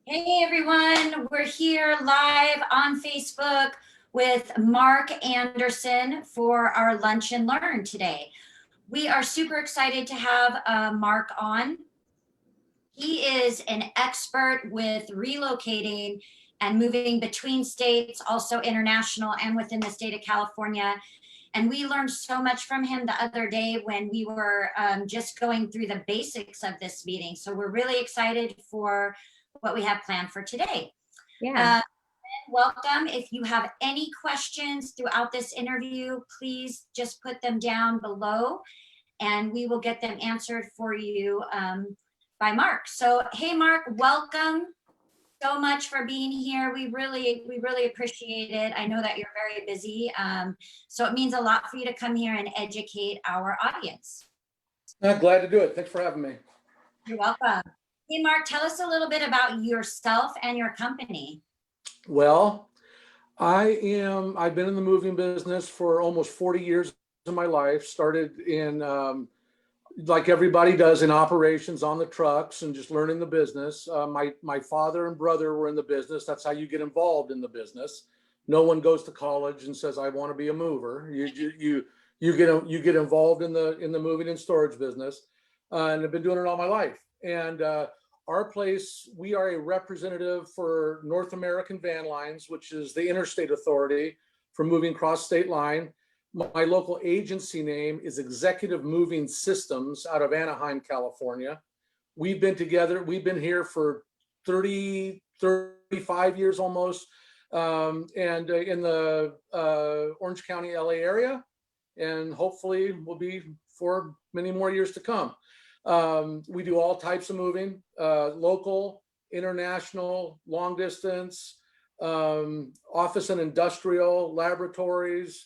Hey everyone, we're here live on Facebook with Mark Anderson for our Lunch and Learn today. We are super excited to have Mark on. He is an expert with relocating and moving between states, also international and within the state of California. And we learned so much from him the other day when we were just going through the basics of this meeting. So we're really excited for what we have planned for today. Yeah. Welcome. If you have any questions throughout this interview, please just put them down below and we will get them answered for you by Mark. So, hey Mark, welcome so much for being here. We really appreciate it. I know that you're very busy, so it means a lot for you to come here and educate our audience. Glad to do it. Thanks for having me. You're welcome. Hey, Mark, tell us a little bit about yourself and your company. Well, I've been in the moving business for almost 40 years of my life. Started in, like everybody does, in operations on the trucks and just learning the business. My father and brother were in the business. That's how you get involved in the business. No one goes to college and says, I want to be a mover. You get involved in the moving and storage business, and I've been doing it all my life. And our place, we are a representative for North American Van Lines, which is the interstate authority for moving cross state line. My local agency name is Executive Moving Systems out of Anaheim, California. We've been together, we've been here for 35 years almost, and in the Orange County, LA area, and hopefully will be for many more years to come. We do all types of moving, local, international, long distance, office and industrial, laboratories.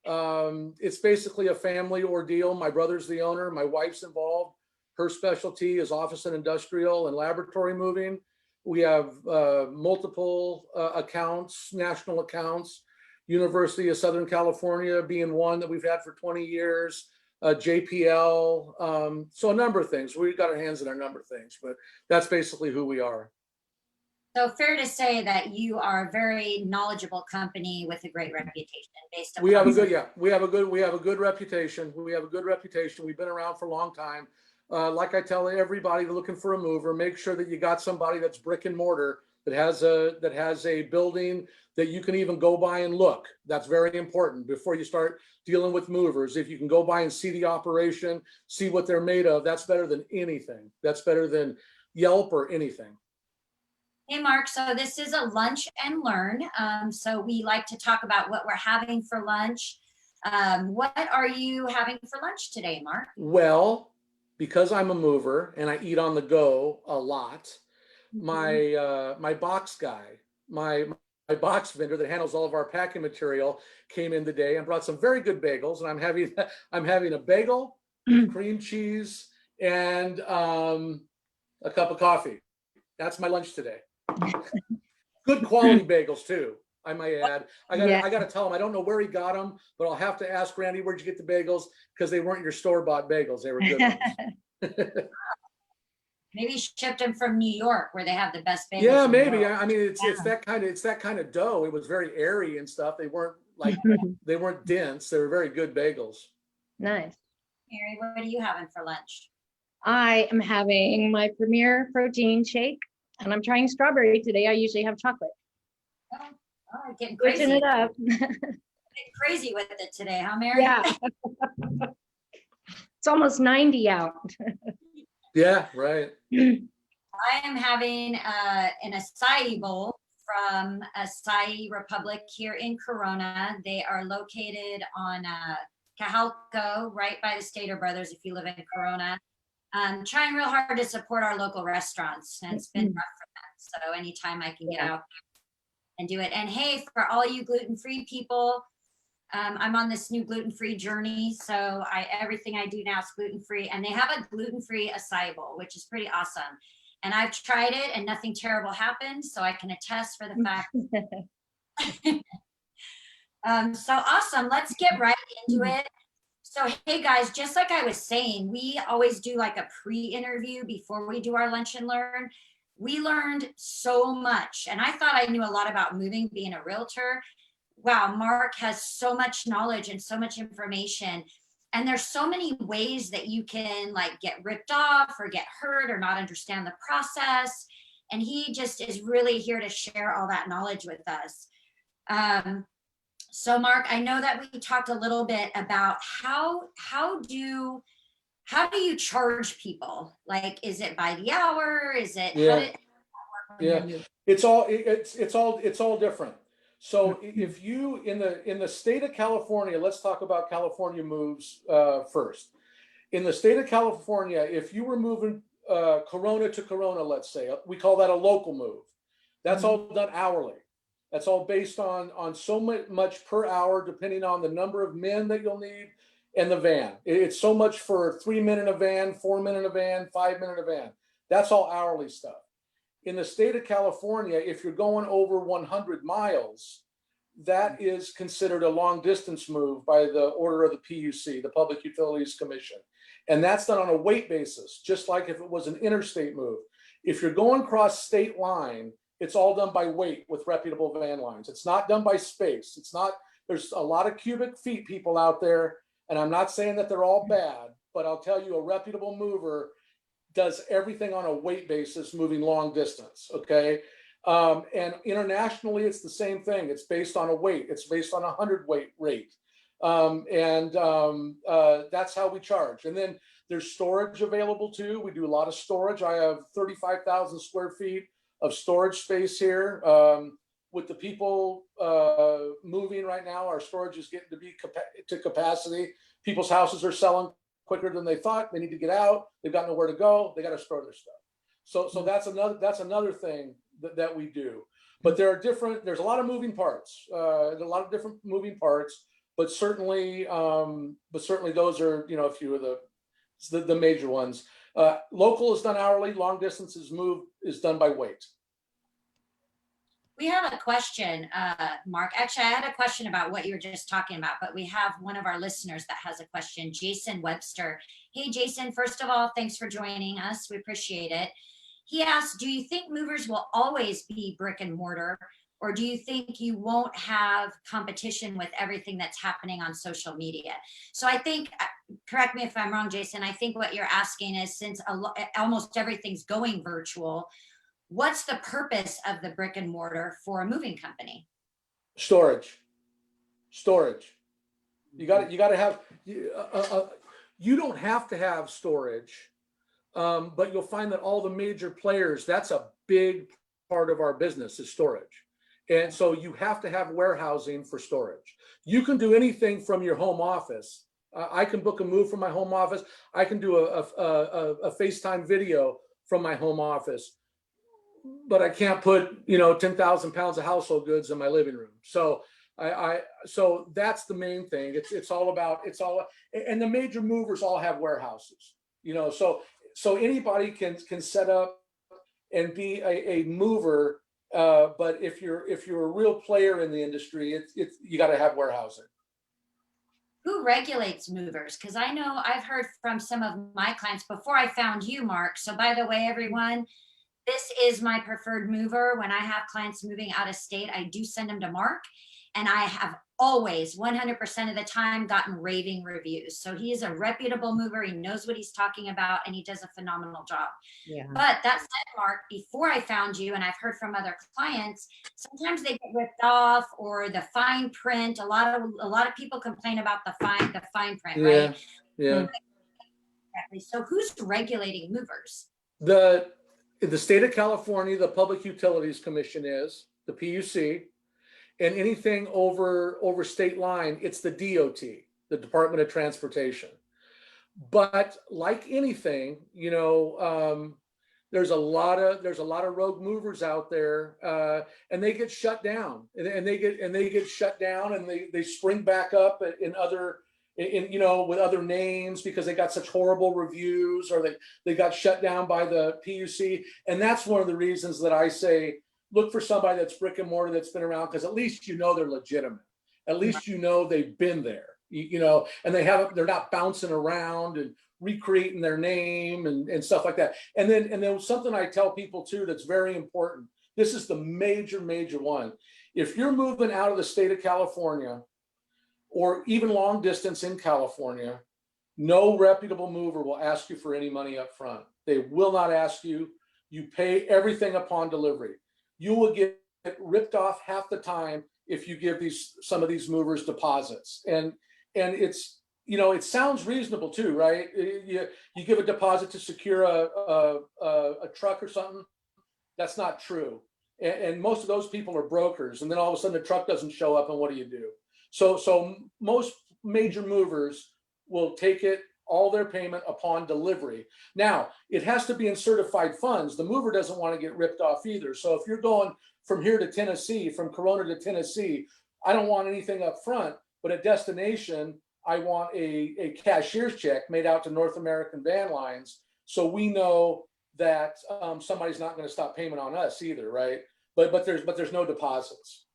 It's basically a family ordeal. My brother's the owner, my wife's involved. Her specialty is office and industrial and laboratory moving. We have multiple accounts, national accounts, University of Southern California being one that we've had for 20 years. JPL, so a number of things. We've got our hands in a number of things, but that's basically who we are. So fair to say that you are a very knowledgeable company with a great reputation based on. We have a good reputation. We have a good reputation. We've been around for a long time. Like I tell everybody looking for a mover, make sure that you got somebody that's brick and mortar, that has a building that you can even go by and look. That's very important before you start dealing with movers. If you can go by and see the operation, see what they're made of, that's better than anything. That's better than Yelp or anything. Hey, Mark, so this is a lunch and learn. So we like to talk about what we're having for lunch. What are you having for lunch today, Mark? Well, because I'm a mover and I eat on the go a lot, my box guy, my box vendor that handles all of our packing material came in today and brought some very good bagels, and I'm having a bagel, cream cheese, and a cup of coffee. That's my lunch today. Good quality bagels too, I might add. I gotta tell him, I don't know where he got them, but I'll have to ask Randy, where'd you get the bagels? Because they weren't your store-bought bagels. They were good ones. Maybe shipped them from New York, where they have the best bagels. Yeah, maybe. I mean, it's that kind of dough. It was very airy and stuff. They weren't like they weren't dense. They were very good bagels. Nice. Mary, what are you having for lunch? I am having my Premier protein shake, and I'm trying strawberry today. I usually have chocolate. Oh, getting crazy. Switching it up. Getting crazy with it today, huh, Mary? Yeah. It's almost 90 out. Yeah, right. I am having an acai bowl from Acai Republic here in Corona. They are located on Cajalco, right by the Stater Brothers, if you live in Corona. Trying real hard to support our local restaurants, and it's been rough for them. So anytime I can get out and do it. And hey, for all you gluten-free people, I'm on this new gluten-free journey. So everything I do now is gluten-free, and they have a gluten-free acai bowl, which is pretty awesome. And I've tried it and nothing terrible happened. So I can attest for the fact. So awesome. Let's get right into it. So, hey guys, just like I was saying, we always do like a pre-interview before we do our lunch and learn. we learned so much. And I thought I knew a lot about moving, being a realtor. Wow, Mark has so much knowledge and so much information. And there's so many ways that you can like get ripped off or get hurt or not understand the process. And he just is really here to share all that knowledge with us. So Mark, I know that we talked a little bit about how do you charge people? Like, is it by the hour? Is it Yeah, it's all different. So if you in the state of California, let's talk about California moves first. In the state of California, if you were moving Corona to Corona, let's say, we call that a local move. That's all done hourly. That's all based on so much per hour, depending on the number of men that you'll need and the van. It's so much for 3 men in a van, 4 men in a van, 5 men in a van. That's all hourly stuff. In the state of California, if you're going over 100 miles, that is considered a long distance move by the order of the PUC, the Public Utilities Commission. And that's done on a weight basis, just like if it was an interstate move. If you're going across state line, it's all done by weight with reputable van lines. It's not done by space. There's a lot of cubic feet people out there, and I'm not saying that they're all bad, but I'll tell you, a reputable mover does everything on a weight basis, moving long distance, okay? And internationally, it's the same thing. It's based on a weight. It's based on a 100-weight rate. That's how we charge. And then there's storage available too. We do a lot of storage. I have 35,000 square feet of storage space here. With the people moving right now, our storage is getting to be to capacity. People's houses are selling quicker than they thought. They need to get out. They've got nowhere to go. They got to store their stuff. So that's another thing that we do. But there's a lot of moving parts. There's a lot of different moving parts. But certainly those are, a few of the major ones. Local is done hourly. Long distance is done by weight. We have a question, Mark. Actually, I had a question about what you were just talking about, but we have one of our listeners that has a question, Jason Webster. Hey, Jason, first of all, thanks for joining us. We appreciate it. He asked, do you think movers will always be brick and mortar, or do you think you won't have competition with everything that's happening on social media? So I think, correct me if I'm wrong, Jason, I think what you're asking is, since almost everything's going virtual, what's the purpose of the brick and mortar for a moving company? Storage. You got to have. You don't have to have storage, but you'll find that all the major players. That's a big part of our business is storage, and so you have to have warehousing for storage. You can do anything from your home office. I can book a move from my home office. I can do a FaceTime video from my home office. But I can't put 10,000 pounds of household goods in my living room. So so that's the main thing. It's all, and the major movers all have warehouses. So anybody can set up and be a mover. But if you're a real player in the industry, you got to have warehousing. Who regulates movers? Because I know I've heard from some of my clients before I found you, Mark. So by the way, everyone, this is my preferred mover. When I have clients moving out of state, I do send them to Mark, and I have always 100% of the time gotten raving reviews. So he is a reputable mover. He knows what he's talking about, and he does a phenomenal job. Yeah. But that said, Mark, before I found you, and I've heard from other clients, sometimes they get ripped off, or the fine print. A lot of people complain about the fine print, right? Yeah. So who's regulating movers? In the state of California, the Public Utilities Commission is the PUC, and anything over state line, it's the DOT, the Department of Transportation. But like anything, there's a lot of rogue movers out there, and they get shut down, and they get shut down, and they spring back up in other. With other names because they got such horrible reviews, or they got shut down by the PUC. And that's one of the reasons that I say, look for somebody that's brick and mortar, that's been around, because at least they're legitimate. At least they've been there, and they're not bouncing around and recreating their name and stuff like that. And then something I tell people too that's very important. This is the major one. If you're moving out of the state of California or even long distance in California, no reputable mover will ask you for any money up front. They will not ask you. You pay everything upon delivery. You will get ripped off half the time if you give some of these movers deposits. And it's, you know, it sounds reasonable too, right? You give a deposit to secure a truck or something. That's not true. And most of those people are brokers, and then all of a sudden the truck doesn't show up, and what do you do? So most major movers will take all their payment upon delivery. Now, it has to be in certified funds. The mover doesn't want to get ripped off either. So if you're going from here to Tennessee, from Corona to Tennessee, I don't want anything up front, but at destination, I want a cashier's check made out to North American Van Lines, so we know that somebody's not going to stop payment on us either, right? But there's no deposits.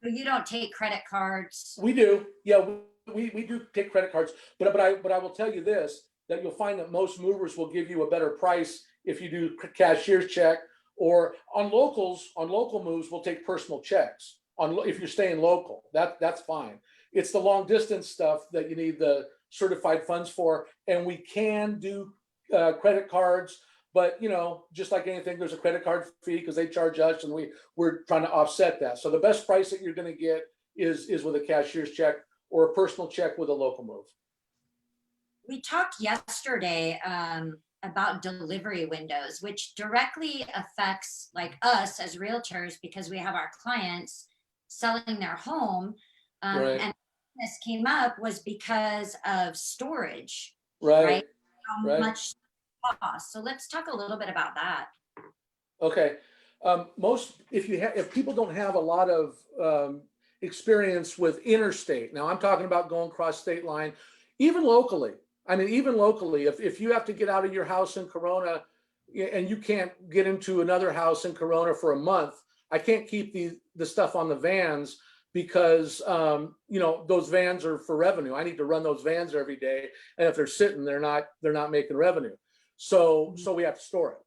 You don't take credit cards. We do, yeah. We do take credit cards, but I will tell you this, that you'll find that most movers will give you a better price if you do cashier's check, or on local moves, we'll take personal checks. If you're staying local, that's fine. It's the long distance stuff that you need the certified funds for, and we can do credit cards, but you know, just like anything, there's a credit card fee because they charge us, and we're trying to offset that. So the best price that you're going to get is with a cashier's check or a personal check with a local move. We talked yesterday about delivery windows, which directly affects like us as realtors, because we have our clients selling their home. Right. And this came up was because of storage, Right? How Right. much cost. So let's talk a little bit about that. Okay. If people don't have a lot of experience with interstate, now I'm talking about going across state line, even locally. I mean, even locally, if you have to get out of your house in Corona and you can't get into another house in Corona for a month, I can't keep the stuff on the vans because you know, those vans are for revenue. I need to run those vans every day, and if they're sitting, they're not making revenue. So we have to store it.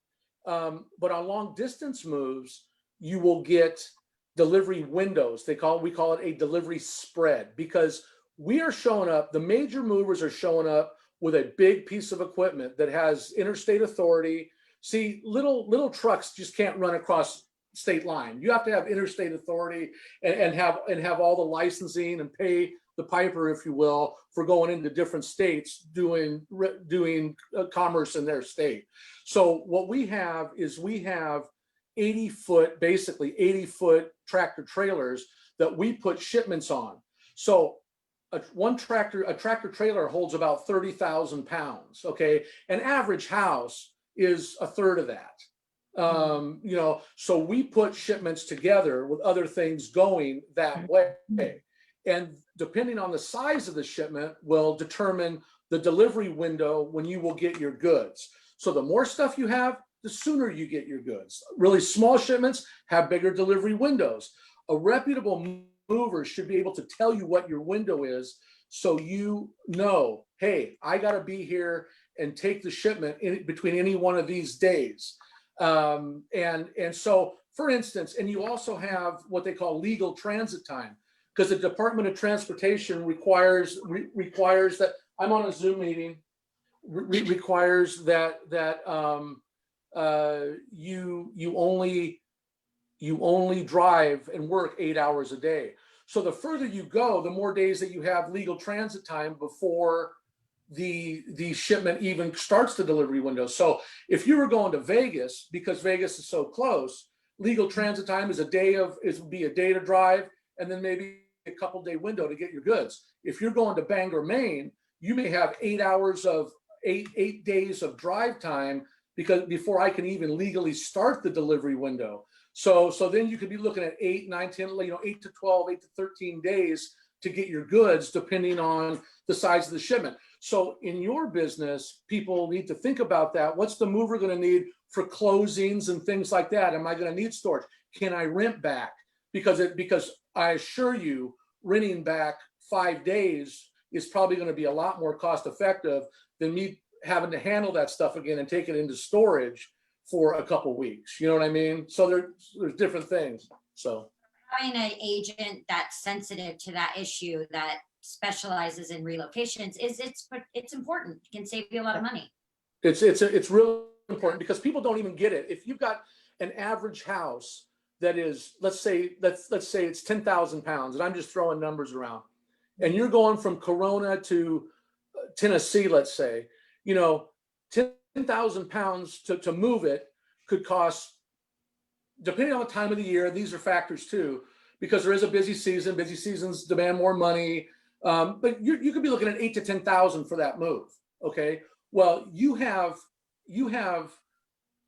But on long distance moves, you will get delivery windows. We call it a delivery spread, because we are showing up, the major movers are showing up with a big piece of equipment that has interstate authority. See, little trucks just can't run across state line. You have to have interstate authority and have all the licensing and pay the piper, if you will, for going into different states doing commerce in their state. So what we have is 80-foot, basically 80-foot tractor trailers that we put shipments on. So a tractor trailer holds about 30,000 pounds. Okay, an average house is a third of that. You know, so we put shipments together with other things going that way, and depending on the size of the shipment will determine the delivery window when you will get your goods. So the more stuff you have, the sooner you get your goods. Really small shipments have bigger delivery windows. A reputable mover should be able to tell you what your window is, so you know, hey, I got to be here and take the shipment between any one of these days. And so, for instance, and you also have what they call legal transit time, because the Department of Transportation requires that I'm on a Zoom meeting, requires that you only drive and work 8 hours a day. So the further you go, the more days that you have legal transit time before the shipment even starts the delivery window. So if you were going to Vegas, because Vegas is so close, legal transit time is would be a day to drive, and then maybe a couple day window to get your goods. If you're going to Bangor, Maine, you may have 8 hours of eight days of drive time, because before I can even legally start the delivery window. So then you could be looking at 8, 9, 10, 8 to 12, 8 to 13 days to get your goods, depending on the size of the shipment. So in your business, people need to think about that. What's the mover going to need for closings and things like that? Am I going to need storage? Can I rent back? Because I assure you, renting back 5 days is probably going to be a lot more cost effective than me having to handle that stuff again and take it into storage for a couple weeks. You know what I mean? So there's different things. So Having an agent that's sensitive to that issue, that specializes in relocations, it's important. It can save you a lot of money. it's really important because people don't even get it. If you've got an average house that is, let's say it's 10,000 pounds, and I'm just throwing numbers around, and you're going from Corona to Tennessee, let's say, 10,000 pounds to move it could cost, depending on the time of the year, these are factors too, because there is a busy season. Busy seasons demand more money, but you could be looking at 8 to 10,000 for that move. Okay, well, you have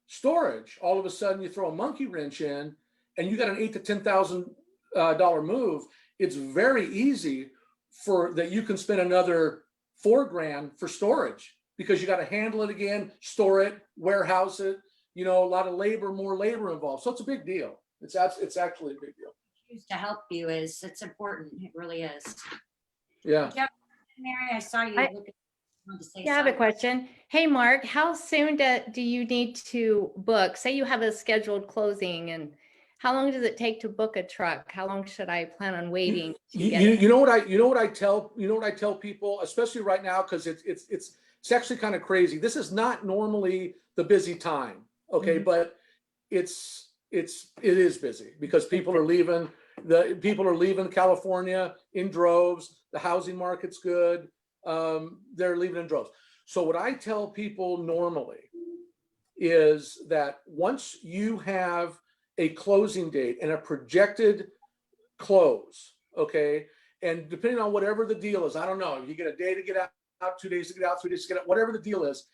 storage. All of a sudden, you throw a monkey wrench in, and you got an 8 to 10,000 dollar move. It's very easy for that. You can spend another $4,000 for storage because you got to handle it again, store it, warehouse it. A lot of more labor involved. So it's a big deal. It's actually a big deal. To help you it's important. It really is. Yeah. Mary, I saw you. Yeah, I have a question. Hey, Mark, how soon do you need to book? Say you have a scheduled closing, and how long does it take to book a truck? How long should I plan on waiting to get it? You know what I tell people, especially right now, because it's actually kind of crazy. This is not normally the busy time, okay, Mm-hmm. but it is busy because people are leaving. People are leaving California in droves. The housing market's good. They're leaving in droves. So what I tell people normally is that once you have a closing date and a projected close, okay, and depending on whatever the deal is, I don't know, you get a day to get out, 2 days to get out, 3 days to get out, whatever the deal is,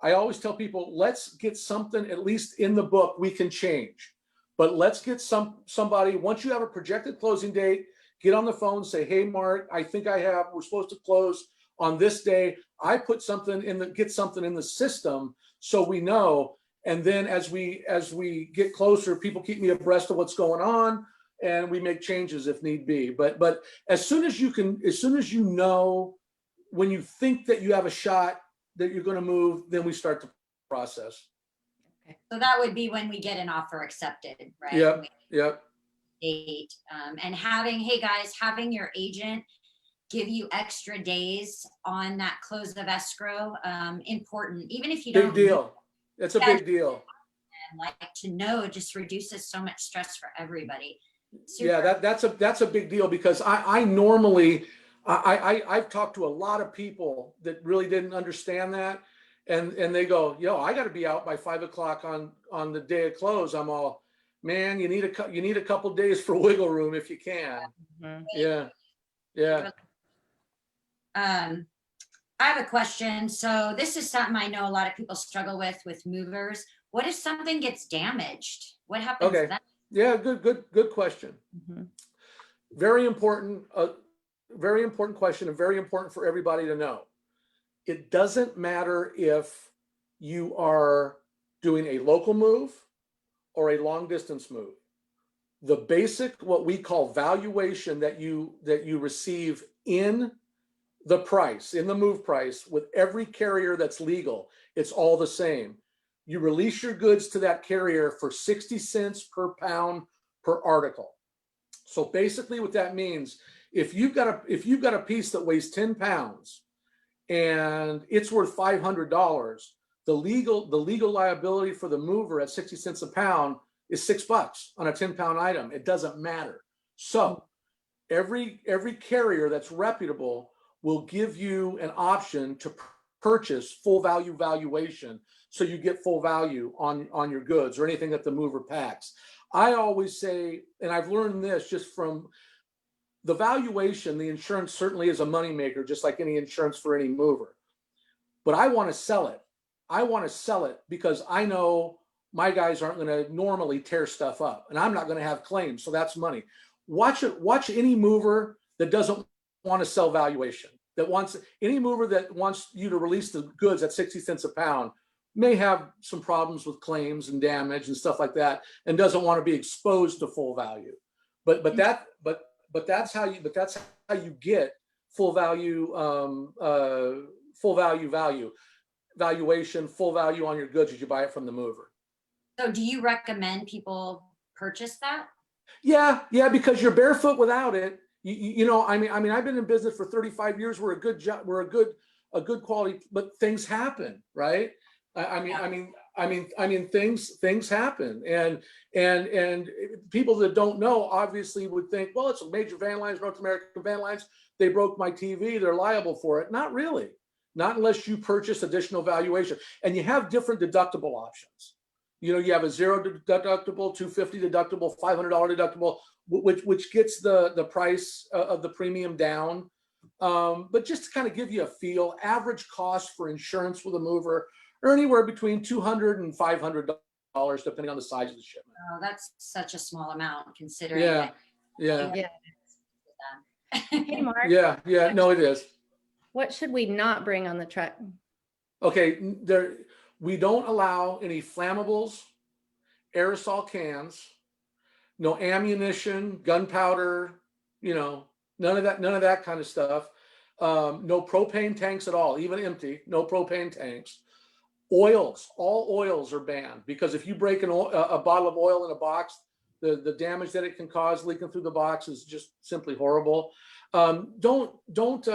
I always tell people, let's get something at least in the book. We can change, but let's get somebody, once you have a projected closing date, get on the phone, say, hey, Mark, I think we're supposed to close on this day. I put something get something in the system so we know. And then as we get closer, people keep me abreast of what's going on, and we make changes if need be. But as soon as you know, when you think that you have a shot that you're going to move, then we start the process. Okay. So that would be when we get an offer accepted, right? Yep. Date, and having your agent give you extra days on that close of escrow, important. Even if you don't. Big deal. It's a big deal. And like to know, it just reduces so much stress for everybody. Super. Yeah, that's a big deal because I normally I've talked to a lot of people that really didn't understand that, and they go, I got to be out by 5 o'clock on the day of close. I'm all, man, you need a couple days for wiggle room if you can. Mm-hmm. Yeah. I have a question. So this is something I know a lot of people struggle with movers. What if something gets damaged? What happens then? Yeah, good question. Mm-hmm. Very important question, and very important for everybody to know. It doesn't matter if you are doing a local move or a long distance move. The basic, what we call valuation that you receive in the price, in the move price, with every carrier that's legal, it's all the same. You release your goods to that carrier for 60 cents per pound per article. So basically what that means, if you've got a piece that weighs 10 pounds and it's worth $500, the legal liability for the mover at 60 cents a pound is $6 on a 10-pound item. It doesn't matter. So every carrier that's reputable will give you an option to purchase full value valuation, so you get full value on your goods or anything that the mover packs. I always say, and I've learned this just from the valuation, the insurance certainly is a moneymaker, just like any insurance for any mover. But I want to sell it. I want to sell it because I know my guys aren't going to normally tear stuff up, and I'm not going to have claims, so that's money. Watch any mover that doesn't want to sell valuation, any mover that wants you to release the goods at 60 cents a pound may have some problems with claims and damage and stuff like that, and doesn't want to be exposed to full value. But that's how you get full value value. valuation, full value on your goods as you buy it from the mover. So do you recommend people purchase that? Yeah, because you're barefoot without it. You know, I mean, I've been in business for 35 years. We're a good job. We're a good quality, but things happen, right? I mean, things happen, and people that don't know obviously would think, well, it's a major van lines, North American van lines. They broke my TV. They're liable for it. Not really. Not unless you purchase additional valuation, and you have different deductible options. You know, you have a $0 deductible, $250 deductible, $500 deductible, which gets the price of the premium down. But just to kind of give you a feel, average cost for insurance with a mover are anywhere between $200 and $500, depending on the size of the shipment. Oh, that's such a small amount considering. Yeah, that. yeah, Hey, Mark. yeah. No, it is. What should we not bring on the truck? Okay, we don't allow any flammables, aerosol cans, no ammunition, gunpowder, you know, none of that kind of stuff. No propane tanks at all, even empty, no propane tanks. Oils, all oils are banned, because if you break a bottle of oil in a box, the damage that it can cause leaking through the box is just simply horrible. Detergents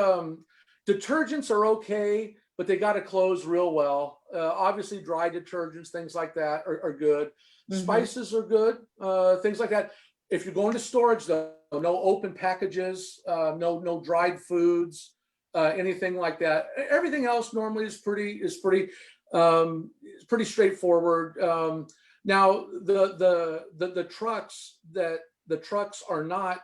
are okay, but they got to close real well. Obviously, dry detergents, things like that are good. Spices are good, things like that. If you're going to storage, though, no open packages, no dried foods, anything like that. Everything else normally is pretty straightforward. Now the trucks are not,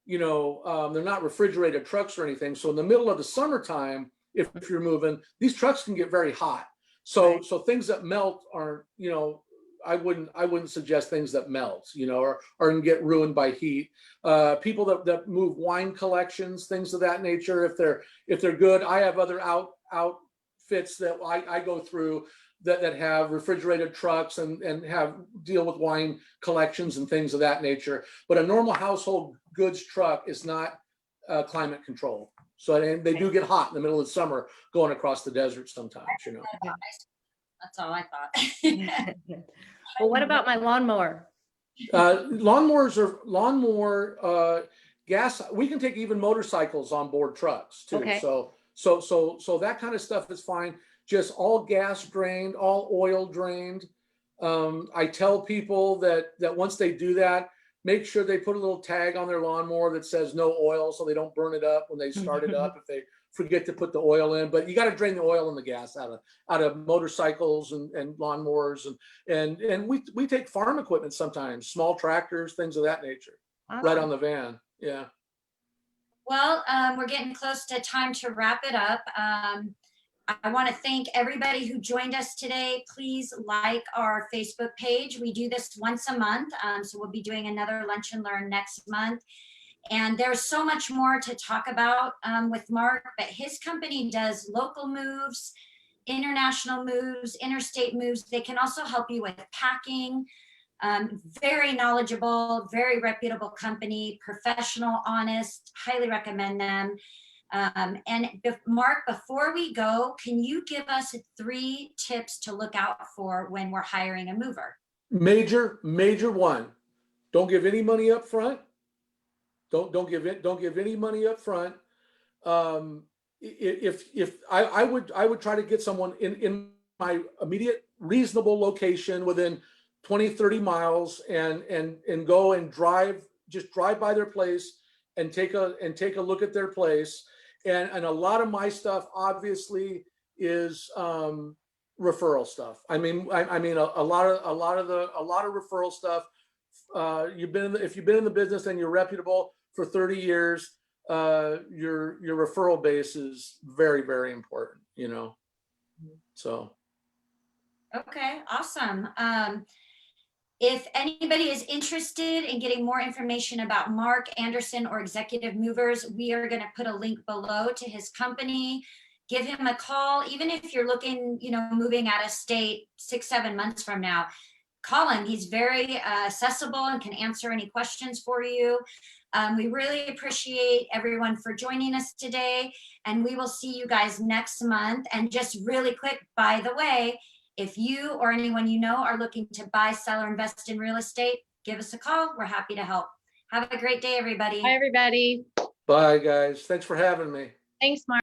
you know, they're not refrigerated trucks or anything. So in the middle of the summertime, if you're moving, these trucks can get very hot. So things that melt aren't, you know, I wouldn't suggest things that melt, you know, or can get ruined by heat. People that move wine collections, things of that nature, if they're good. I have other outfits that I go through that have refrigerated trucks and have deal with wine collections and things of that nature. But a normal household goods truck is not climate controlled. So and they do get hot in the middle of the summer going across the desert sometimes, you know. That's all I thought. Well, what about my lawnmower? Lawnmower gas. We can take even motorcycles on board trucks too. Okay. So that kind of stuff is fine. Just all gas drained, all oil drained. I tell people that once they do that, make sure they put a little tag on their lawnmower that says no oil, so they don't burn it up when they start it up if they forget to put the oil in. But you got to drain the oil and the gas out of motorcycles and lawnmowers, and we take farm equipment sometimes, small tractors, things of that nature, right on the van. Yeah. Well, we're getting close to time to wrap it up. I want to thank everybody who joined us today. Please like our Facebook page. We do this once a month, so we'll be doing another Lunch and Learn next month. And there's so much more to talk about with Mark, but his company does local moves, international moves, interstate moves. They can also help you with packing. Very knowledgeable, very reputable company, professional, honest, highly recommend them. And Mark, before we go, can you give us 3 tips to look out for when we're hiring a mover? Major one. Don't give any money up front. Don't give any money up front. If I would try to get someone in my immediate reasonable location within 20-30 miles and go and drive by their place and take a look at their place. And a lot of my stuff obviously is referral stuff. I mean a lot of referral stuff. If you've been in the business and you're reputable for 30 years, your referral base is very, very important, you know. So. Okay, awesome. If anybody is interested in getting more information about Mark Anderson or Executive Movers, we are going to put a link below to his company. Give him a call. Even if you're looking, you know, moving out of state 6-7 months from now, call him. He's very accessible and can answer any questions for you. We really appreciate everyone for joining us today, and we will see you guys next month. And just really quick, by the way, if you or anyone you know are looking to buy, sell, or invest in real estate, give us a call. We're happy to help. Have a great day, everybody. Bye, everybody. Bye, guys. Thanks for having me. Thanks, Mark.